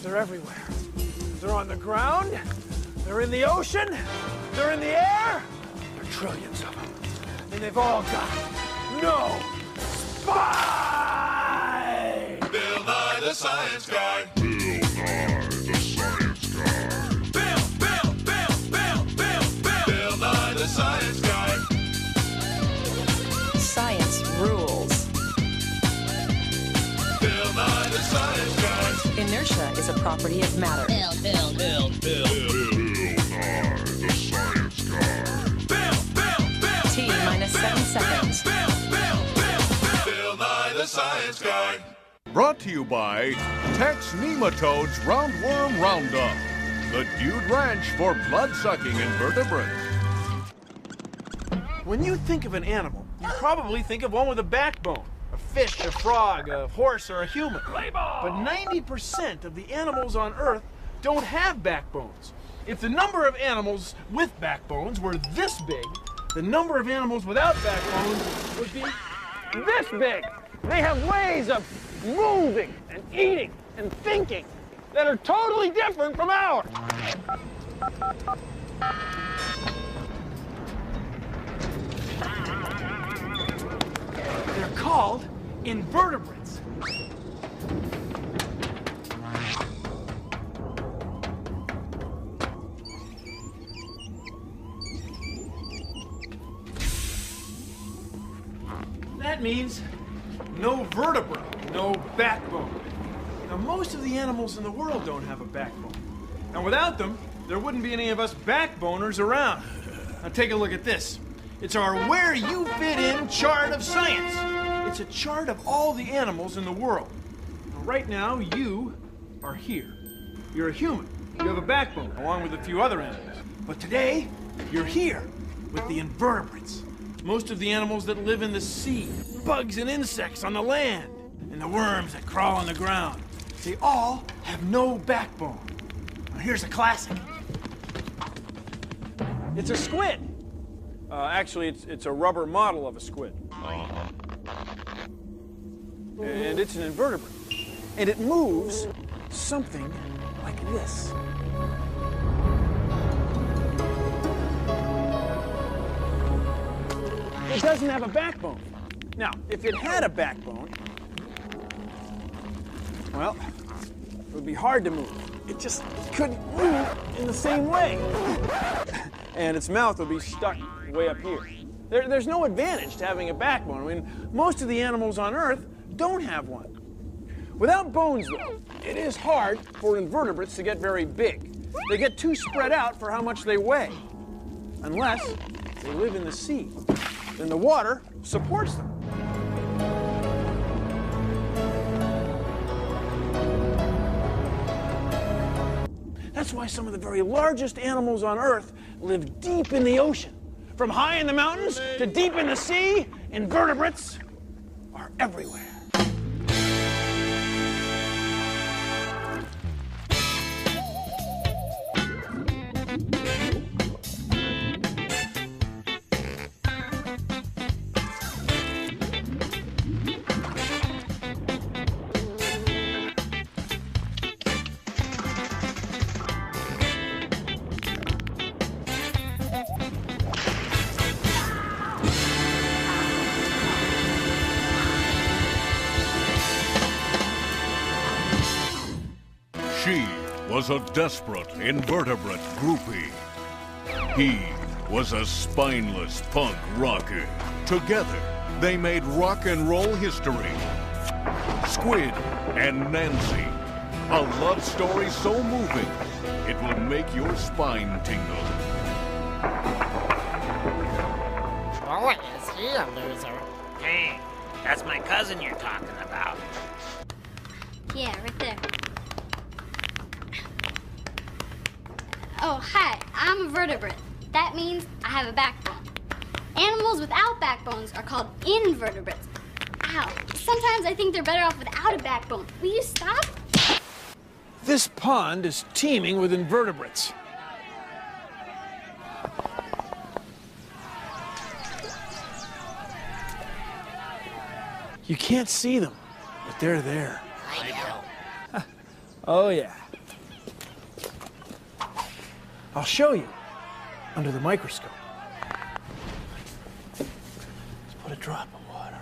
They're everywhere. They're on the ground, they're in the ocean, they're in the air. There are trillions of them. And they've all got no spine! Bill Nye the Science Guy. Bill Nye the Science Guy. Bill Nye the Science Guy. Science rules. Bill Nye the Science Guy. Inertia is a property of matter. Bill Nye the Science Guy. T minus 7 seconds. Bill Nye the Science Guy. Brought to you by Tex Nematodes Roundworm Roundup, the Dude Ranch for blood-sucking invertebrates. When you think of an animal, you probably think of one with a backbone. A fish, a frog, a horse, or a human. But 90% of the animals on Earth don't have backbones. If the number of animals with backbones were this big, the number of animals without backbones would be this big. They have ways of moving and eating and thinking that are totally different from ours. They're called invertebrates. That means no vertebra, no backbone. Now, most of the animals in the world don't have a backbone. And without them, there wouldn't be any of us backboners around. Now, take a look at this. It's our Where You Fit In chart of science. It's a chart of all the animals in the world. Now, right now, you are here. You're a human. You have a backbone, along with a few other animals. But today, you're here with the invertebrates. Most of the animals that live in the sea, bugs and insects on the land, and the worms that crawl on the ground. They all have no backbone. Now, here's a classic. It's a squid. Actually, it's a rubber model of a squid. And it's an invertebrate. And it moves something like this. It doesn't have a backbone. Now, if it had a backbone, well, it would be hard to move. It just couldn't move in the same way. And its mouth would be stuck way up here. There's no advantage to having a backbone. I mean, most of the animals on Earth don't have one. Without bones, though, it is hard for invertebrates to get very big. They get too spread out for how much they weigh, unless they live in the sea. Then the water supports them. That's why some of the very largest animals on Earth live deep in the ocean. From high in the mountains to deep in the sea, invertebrates are everywhere. She was a desperate invertebrate groupie. He was a spineless punk rocker. Together, they made rock and roll history. Squid and Nancy. A love story so moving, it will make your spine tingle. Boy, is he a loser. Hey, that's my cousin you're talking about. Yeah, right there. Oh, hi, I'm a vertebrate. That means I have a backbone. Animals without backbones are called invertebrates. Ow, sometimes I think they're better off without a backbone. Will you stop? This pond is teeming with invertebrates. You can't see them, but they're there. I know. Oh, yeah. I'll show you under the microscope. Let's put a drop of water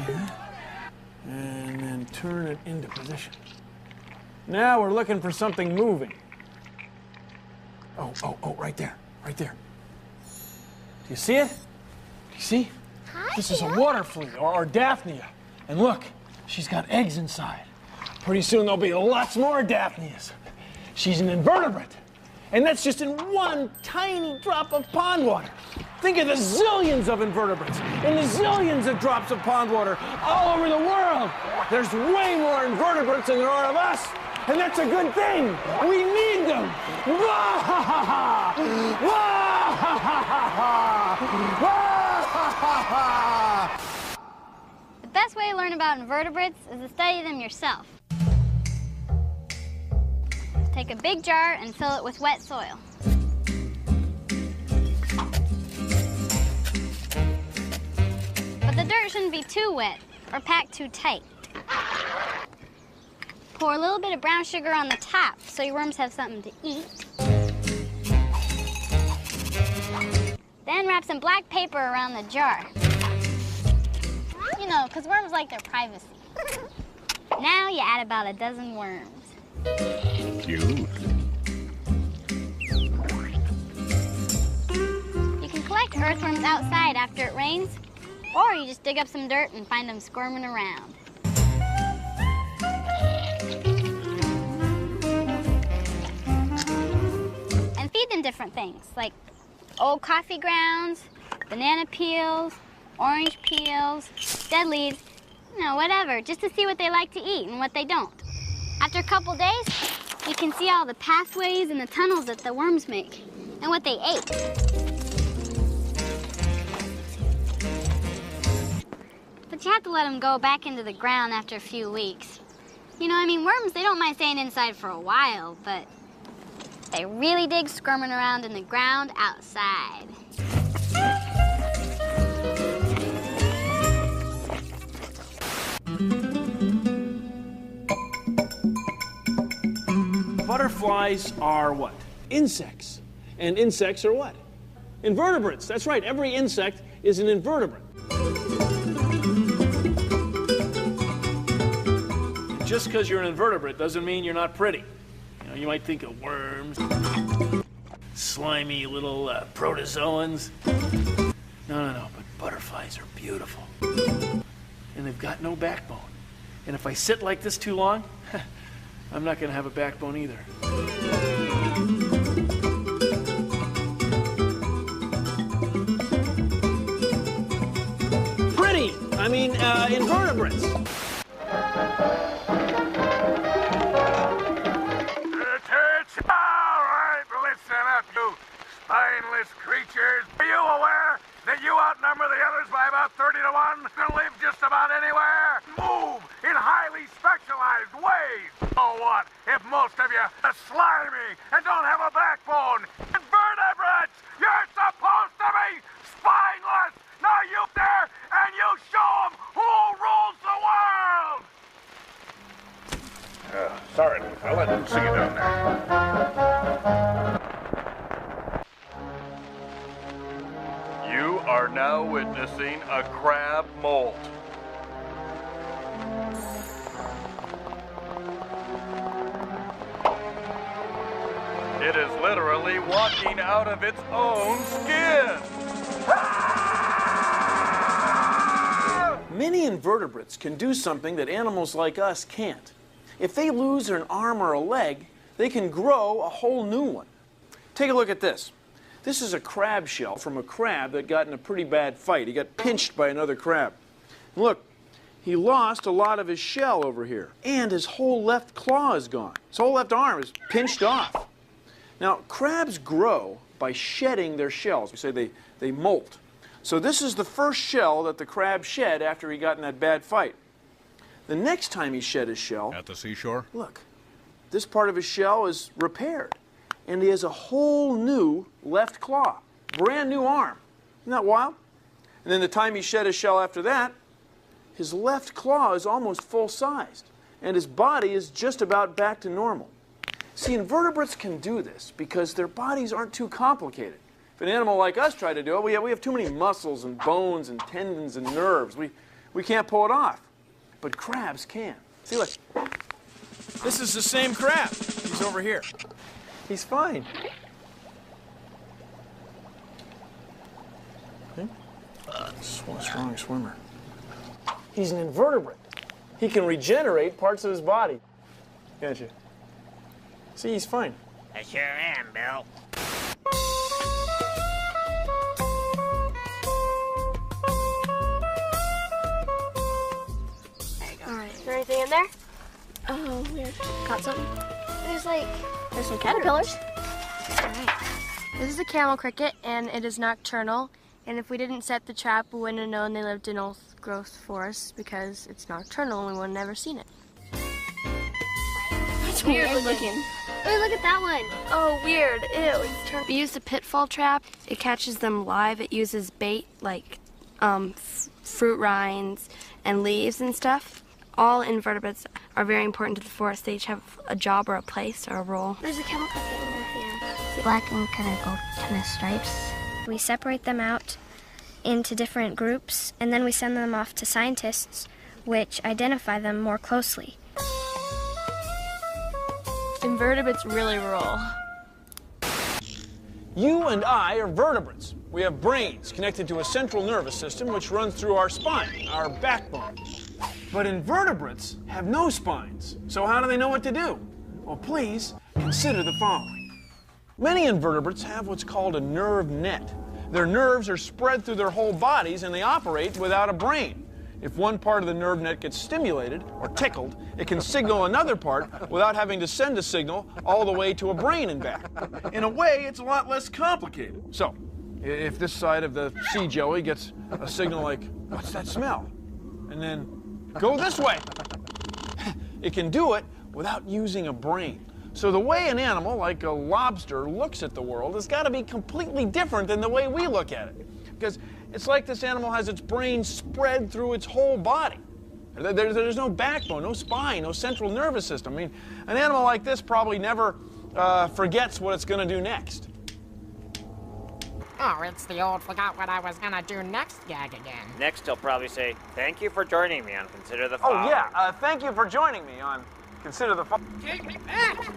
here, and then turn it into position. Now we're looking for something moving. Oh, right there, right there. Do you see it? Do you see? Hi, this is a water flea, or Daphnia. And look, she's got eggs inside. Pretty soon there'll be lots more Daphnias. She's an invertebrate. And that's just in one tiny drop of pond water. Think of the zillions of invertebrates and the zillions of drops of pond water all over the world. There's way more invertebrates than there are of us. And that's a good thing. We need them. The best way to learn about invertebrates is to study them yourself. Take a big jar and fill it with wet soil. But the dirt shouldn't be too wet or packed too tight. Pour a little bit of brown sugar on the top so your worms have something to eat. Then wrap some black paper around the jar. You know, because worms like their privacy. Now you add about a dozen worms. Cute. You can collect earthworms outside after it rains, or you just dig up some dirt and find them squirming around. And feed them different things, like old coffee grounds, banana peels, orange peels, dead leaves, you know, whatever, just to see what they like to eat and what they don't. After a couple days, you can see all the pathways and the tunnels that the worms make and what they ate. But you have to let them go back into the ground after a few weeks. You know, I mean, worms, they don't mind staying inside for a while, but they really dig squirming around in the ground outside. Butterflies are what? Insects. And insects are what? Invertebrates. That's right. Every insect is an invertebrate. Just because you're an invertebrate doesn't mean you're not pretty. You know, you might think of worms, slimy little protozoans. No, but butterflies are beautiful. And they've got no backbone. And if I sit like this too long, I'm not going to have a backbone either. Pretty! I mean, invertebrates. All right, listen up, you spineless creatures. Are you aware that you outnumber the others by about 30 to 1 and live just about anywhere? Move in highly specialized ways. Oh, what if most of you are slimy and don't have a backbone? Invertebrates, you're supposed to be spineless. Now you there and you show them who rules the world. Sorry, little fella, I didn't see you down there. You are now witnessing a crab molt. It is literally walking out of its own skin. Many invertebrates can do something that animals like us can't. If they lose an arm or a leg, they can grow a whole new one. Take a look at this. This is a crab shell from a crab that got in a pretty bad fight. He got pinched by another crab. Look, he lost a lot of his shell over here, and his whole left claw is gone. His whole left arm is pinched off. Now, crabs grow by shedding their shells. We say they molt. So this is the first shell that the crab shed after he got in that bad fight. The next time he shed his shell... At the seashore? Look, this part of his shell is repaired, and he has a whole new left claw, brand new arm. Isn't that wild? And then the time he shed his shell after that, his left claw is almost full-sized. and his body is just about back to normal. See, invertebrates can do this because their bodies aren't too complicated. If an animal like us tried to do it, we have too many muscles and bones and tendons and nerves. We can't pull it off. But crabs can. See, look. This is the same crab. He's over here. He's fine. Strong swimmer. He's an invertebrate. He can regenerate parts of his body. Can't you? See, he's fine. I sure am, Bill. Alright, is there anything in there? Oh, weird. Got something? There's some caterpillars. Alright. This is a camel cricket, and it is nocturnal. And if we didn't set the trap, we wouldn't have known they lived in old growth forests because it's nocturnal and we would have never seen it. That's weird looking. Oh, look at that one. Oh, weird. Ew. We use the pitfall trap. It catches them live. It uses bait like fruit rinds and leaves and stuff. All invertebrates are very important to the forest. They each have a job or a place or a role. There's a camel cricket in there. Yeah. Black and kind of gold kind of stripes. We separate them out into different groups, and then we send them off to scientists, which identify them more closely. Invertebrates really rule. You and I are vertebrates. We have brains connected to a central nervous system which runs through our spine, our backbone. But invertebrates have no spines, so how do they know what to do? Well, please consider the following. Many invertebrates have what's called a nerve net. Their nerves are spread through their whole bodies and they operate without a brain. If one part of the nerve net gets stimulated or tickled, it can signal another part without having to send a signal all the way to a brain and back. In a way, it's a lot less complicated. So, if this side of the sea jelly gets a signal like, what's that smell? And then, go this way. It can do it without using a brain. So the way an animal, like a lobster, looks at the world has got to be completely different than the way we look at it. Because it's like this animal has its brain spread through its whole body. There's no backbone, no spine, no central nervous system. I mean, an animal like this probably never forgets what it's going to do next. Oh, it's the old forgot what I was gonna do next gag again. Next, he'll probably say, thank you for joining me on Consider the Following. Oh, yeah. Thank you for joining me on Consider the Take me back!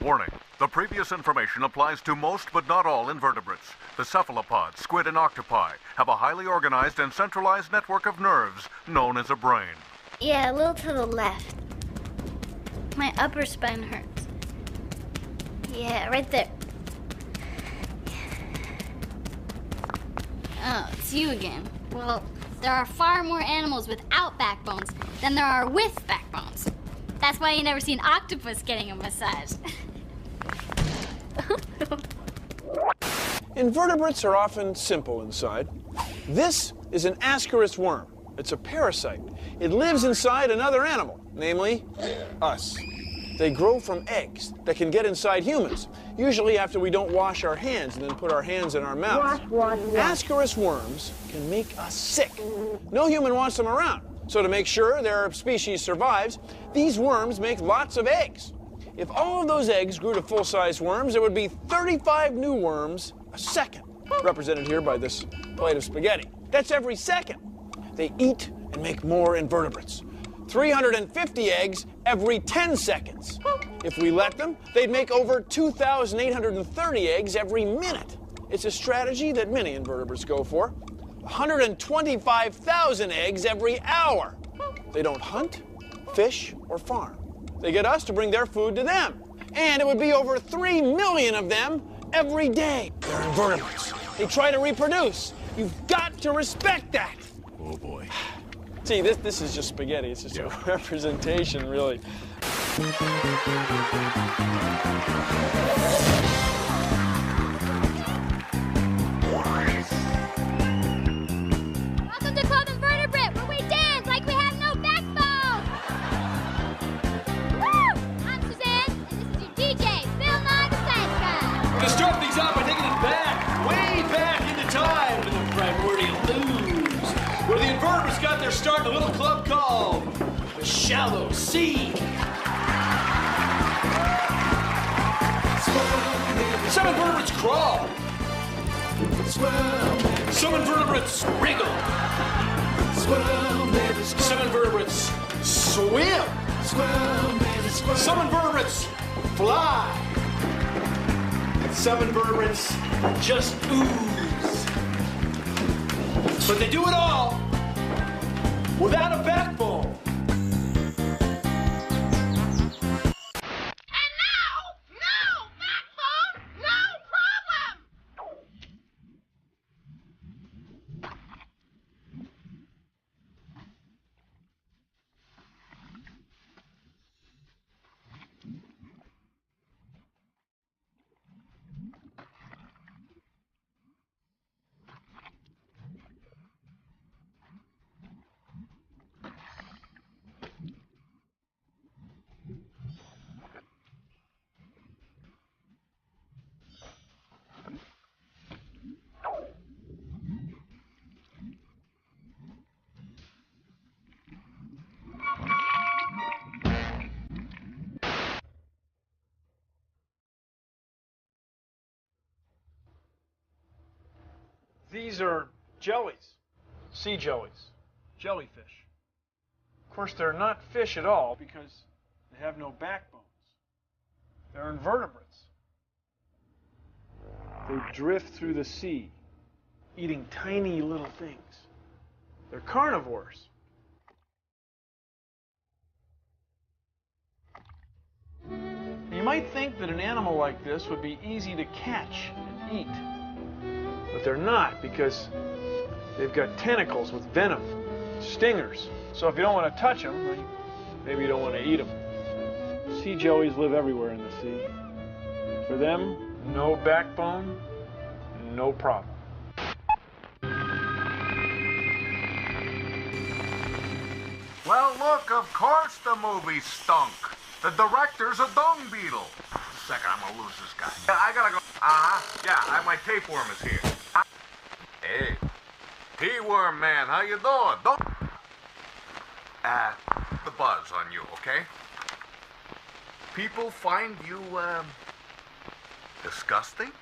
Warning. The previous information applies to most but not all invertebrates. The cephalopods, squid, and octopi have a highly organized and centralized network of nerves known as a brain. Yeah, a little to the left. My upper spine hurts. Yeah, right there. Oh, it's you again. Well, there are far more animals without backbones than there are with backbones. That's why you never see an octopus getting a massage. Invertebrates are often simple inside. This is an ascaris worm. It's a parasite. It lives inside another animal, namely us. They grow from eggs that can get inside humans, usually after we don't wash our hands and then put our hands in our mouths. Ascaris worms can make us sick. No human wants them around. So to make sure their species survives, these worms make lots of eggs. If all of those eggs grew to full-size worms, there would be 35 new worms a second, represented here by this plate of spaghetti. That's every second. They eat and make more invertebrates. 350 eggs every 10 seconds. If we let them, they'd make over 2,830 eggs every minute. It's a strategy that many invertebrates go for. 125,000 eggs every hour. They don't hunt, fish, or farm. They get us to bring their food to them. And it would be over 3 million of them every day. They're invertebrates. They try to reproduce. You've got to respect that. Oh, boy. See, this is just spaghetti. It's just a representation, really. Welcome to Club Invertebrate, where we dance like we have no backbone. Woo! I'm Suzanne, and this is your DJ, Bill Nye the Science Guy. We're gonna start things out by taking it back, way back into time to the primordial ooze, where the invertebrates got their start a little club called the Shallow Sea. 7 invertebrates crawl. Some invertebrates wriggle. 7 invertebrates swim. Some invertebrates fly. 7 invertebrates just ooze. But they do it all without a backbone. These are jellies, sea jellies, jellyfish. Of course, they're not fish at all because they have no backbones. They're invertebrates. They drift through the sea, eating tiny little things. They're carnivores. You might think that an animal like this would be easy to catch and eat. But they're not, because they've got tentacles with venom, stingers. So if you don't want to touch them, well, maybe you don't want to eat them. Sea jellies live everywhere in the sea. For them, no backbone, no problem. Well, look, of course the movie stunk. The director's a dung beetle. Second, I'm gonna lose this guy. I gotta go. Yeah, my tapeworm is here. Hey, T-worm man, how you doing? Don't the buzz on you, okay? People find you disgusting.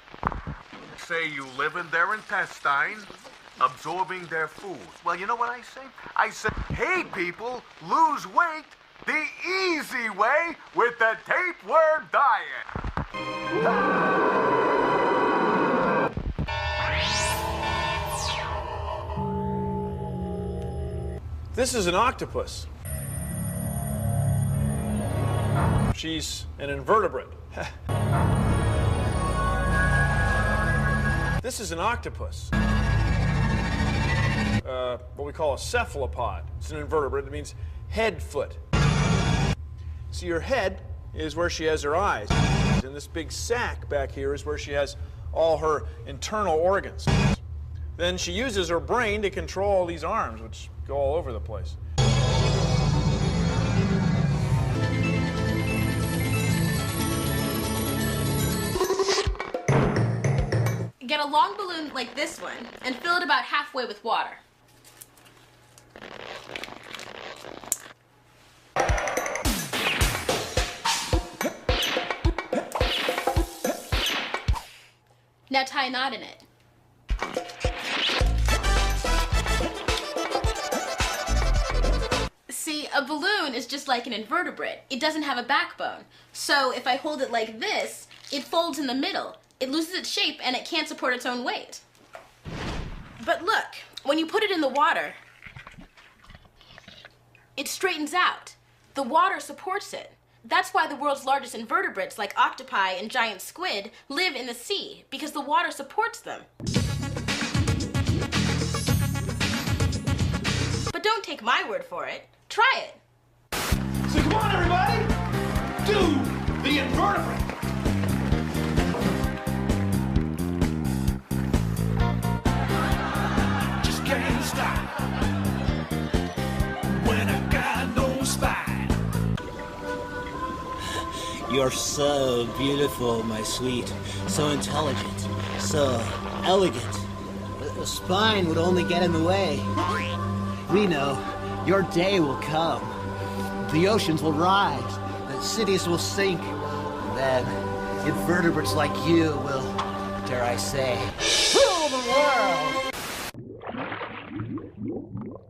Say you live in their intestines, absorbing their food. Well, you know what I say? I say, hey people, lose weight the easy way with the tapeworm diet. This is an octopus. She's an invertebrate. This is an octopus. What we call a cephalopod. It's an invertebrate. It means head foot. See, her head is where she has her eyes. And this big sac back here is where she has all her internal organs. Then she uses her brain to control all these arms, which go all over the place. Get a long balloon like this one and fill it about halfway with water. Now tie a knot in it. See, a balloon is just like an invertebrate. It doesn't have a backbone. So if I hold it like this, it folds in the middle. It loses its shape and it can't support its own weight. But look, when you put it in the water, it straightens out. The water supports it. That's why the world's largest invertebrates, like octopi and giant squid, live in the sea, because the water supports them. But don't take my word for it. Try it. So come on, everybody! Do the invertebrate! Just can't stop when I got no spine. You're so beautiful, my sweet. So intelligent. So elegant. A spine would only get in the way. We know. Your day will come. The oceans will rise. The cities will sink. And then invertebrates like you will, dare I say, rule the world.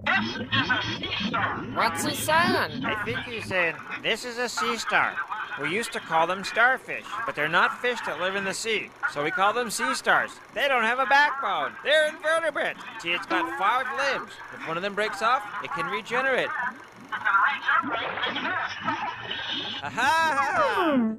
This is a sea star. What's he saying? I think he's saying, this is a sea star. We used to call them starfish, but they're not fish that live in the sea, so we call them sea stars. They don't have a backbone. They're invertebrates. See, it's got 5 limbs. If one of them breaks off, it can regenerate. Aha!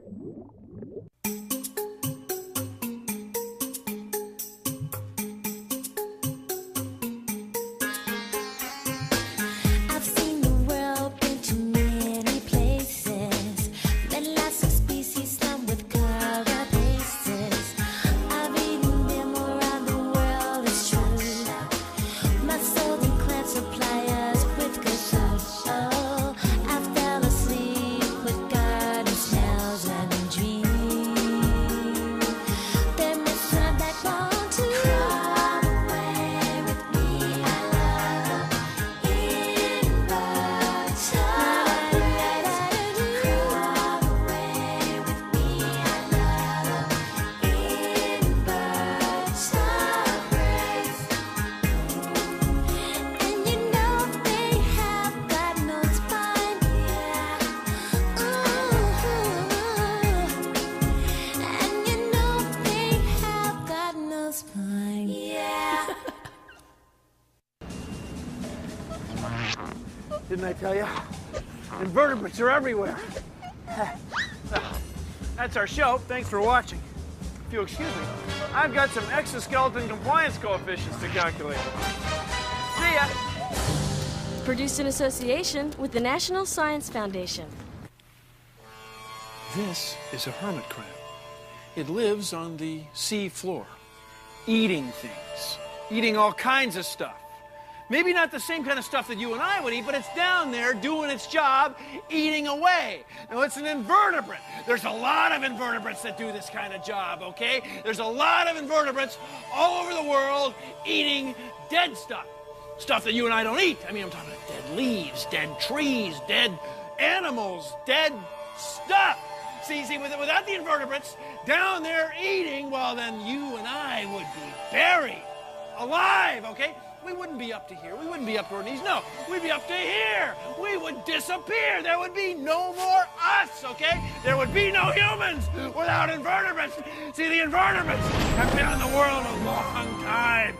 Didn't I tell you? Invertebrates are everywhere. That's our show. Thanks for watching. If you'll excuse me, I've got some exoskeleton compliance coefficients to calculate. See ya! Produced in association with the National Science Foundation. This is a hermit crab. It lives on the sea floor, eating things, eating all kinds of stuff. Maybe not the same kind of stuff that you and I would eat, but it's down there doing its job, eating away. Now, it's an invertebrate. There's a lot of invertebrates that do this kind of job, okay? There's a lot of invertebrates all over the world eating dead stuff. Stuff that you and I don't eat. I mean, I'm talking about dead leaves, dead trees, dead animals, dead stuff. See, without the invertebrates down there eating, well, then you and I would be buried alive, okay? We wouldn't be up to here. We wouldn't be up to our knees. No, we'd be up to here. We would disappear. There would be no more us, okay? There would be no humans without invertebrates. See, the invertebrates have been in the world a long time.